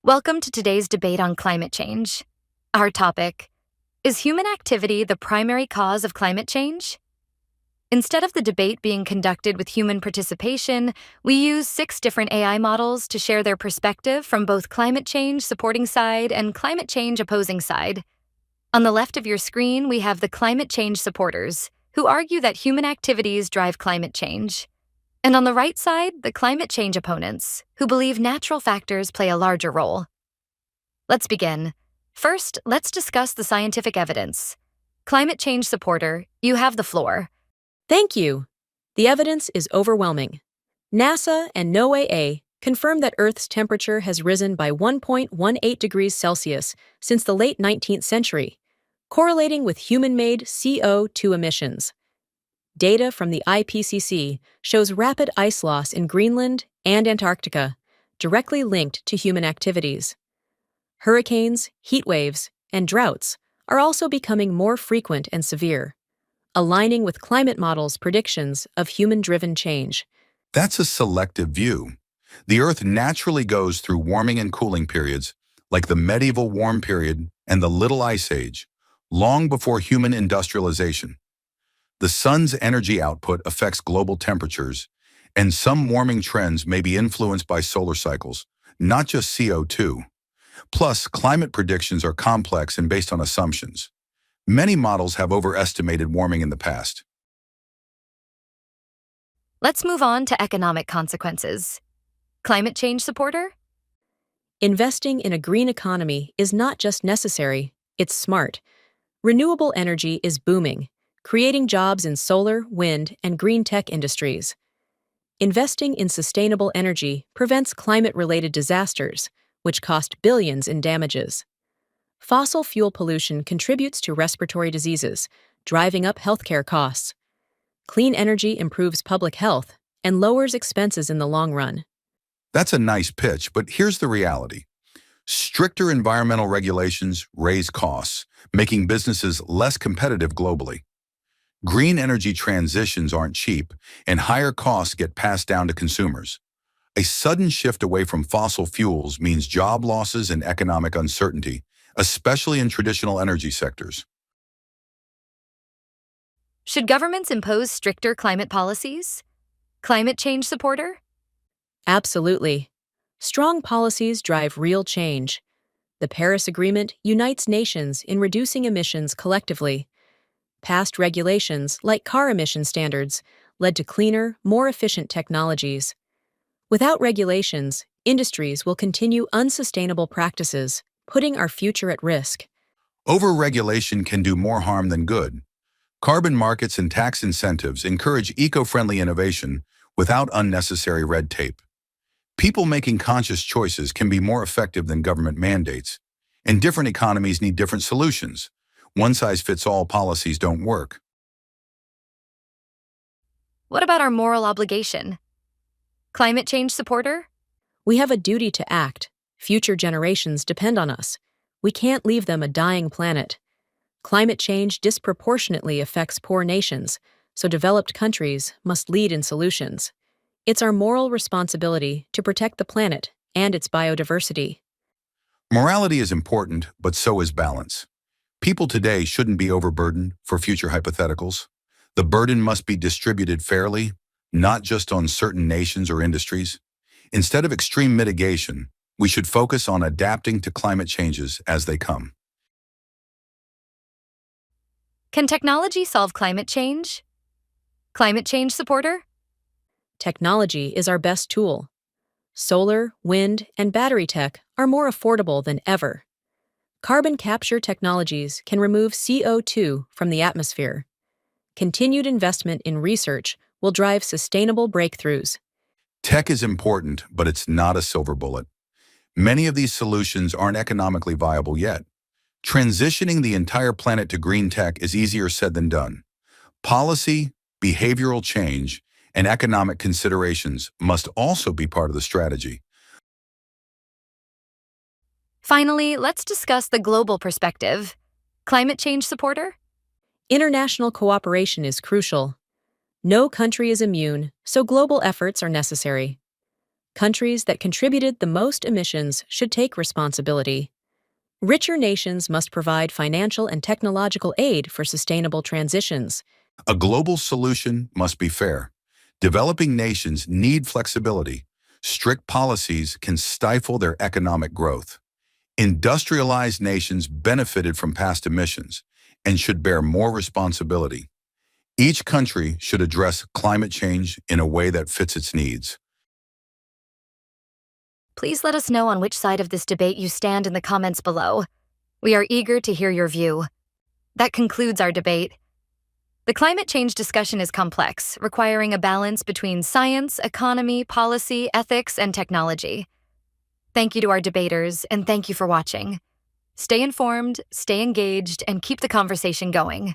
Welcome to today's debate on climate change. Our topic: is human activity the primary cause of climate change? Instead of the debate being conducted with human participation, we use 6 different AI models to share their perspective from both climate change supporting side and climate change opposing side. On the left of your screen, we have the climate change supporters, who argue that human activities drive climate change. And on the right side, the climate change opponents, who believe natural factors play a larger role. Let's begin. First, let's discuss the scientific evidence. Climate change supporter, you have the floor. Thank you. The evidence is overwhelming. NASA and NOAA confirm that Earth's temperature has risen by 1.18 degrees Celsius since the late 19th century, correlating with human-made CO2 emissions. Data from the IPCC shows rapid ice loss in Greenland and Antarctica, directly linked to human activities. Hurricanes, heat waves, and droughts are also becoming more frequent and severe, aligning with climate models' predictions of human-driven change. That's a selective view. The Earth naturally goes through warming and cooling periods, like the medieval warm period and the Little Ice Age, long before human industrialization. The sun's energy output affects global temperatures, and some warming trends may be influenced by solar cycles, not just CO2. Plus, climate predictions are complex and based on assumptions. Many models have overestimated warming in the past. Let's move on to economic consequences. Climate change supporter? Investing in a green economy is not just necessary, it's smart. Renewable energy is booming, creating jobs in solar, wind, and green tech industries. Investing in sustainable energy prevents climate-related disasters, which cost billions in damages. Fossil fuel pollution contributes to respiratory diseases, driving up healthcare costs. Clean energy improves public health and lowers expenses in the long run. That's a nice pitch, but here's the reality. Stricter environmental regulations raise costs, making businesses less competitive globally. Green energy transitions aren't cheap, and higher costs get passed down to consumers. A sudden shift away from fossil fuels means job losses and economic uncertainty, especially in traditional energy sectors. Should governments impose stricter climate policies? Climate change supporter? Absolutely. Strong policies drive real change. The Paris Agreement unites nations in reducing emissions collectively. Past regulations, like car emission standards, led to cleaner, more efficient technologies. Without regulations, industries will continue unsustainable practices, putting our future at risk. Overregulation can do more harm than good. Carbon markets and tax incentives encourage eco-friendly innovation without unnecessary red tape. People making conscious choices can be more effective than government mandates, and different economies need different solutions. One-size-fits-all policies don't work. What about our moral obligation? Climate change supporter? We have a duty to act. Future generations depend on us. We can't leave them a dying planet. Climate change disproportionately affects poor nations, so developed countries must lead in solutions. It's our moral responsibility to protect the planet and its biodiversity. Morality is important, but so is balance. People today shouldn't be overburdened for future hypotheticals. The burden must be distributed fairly, not just on certain nations or industries. Instead of extreme mitigation, we should focus on adapting to climate changes as they come. Can technology solve climate change? Climate change supporter? Technology is our best tool. Solar, wind, and battery tech are more affordable than ever. Carbon capture technologies can remove CO2 from the atmosphere. Continued investment in research will drive sustainable breakthroughs. Tech is important, but it's not a silver bullet. Many of these solutions aren't economically viable yet. Transitioning the entire planet to green tech is easier said than done. Policy, behavioral change, and economic considerations must also be part of the strategy. Finally, let's discuss the global perspective. Climate change supporter? International cooperation is crucial. No country is immune, so global efforts are necessary. countries that contributed the most emissions should take responsibility. Richer nations must provide financial and technological aid for sustainable transitions. A global solution must be fair. Developing nations need flexibility. Strict policies can stifle their economic growth. Industrialized nations benefited from past emissions and should bear more responsibility. Each country should address climate change in a way that fits its needs. Please let us know on which side of this debate you stand in the comments below. We are eager to hear your view. That concludes our debate. The climate change discussion is complex, requiring a balance between science, economy, policy, ethics, and technology. Thank you to our debaters, and thank you for watching. Stay informed, stay engaged, and keep the conversation going.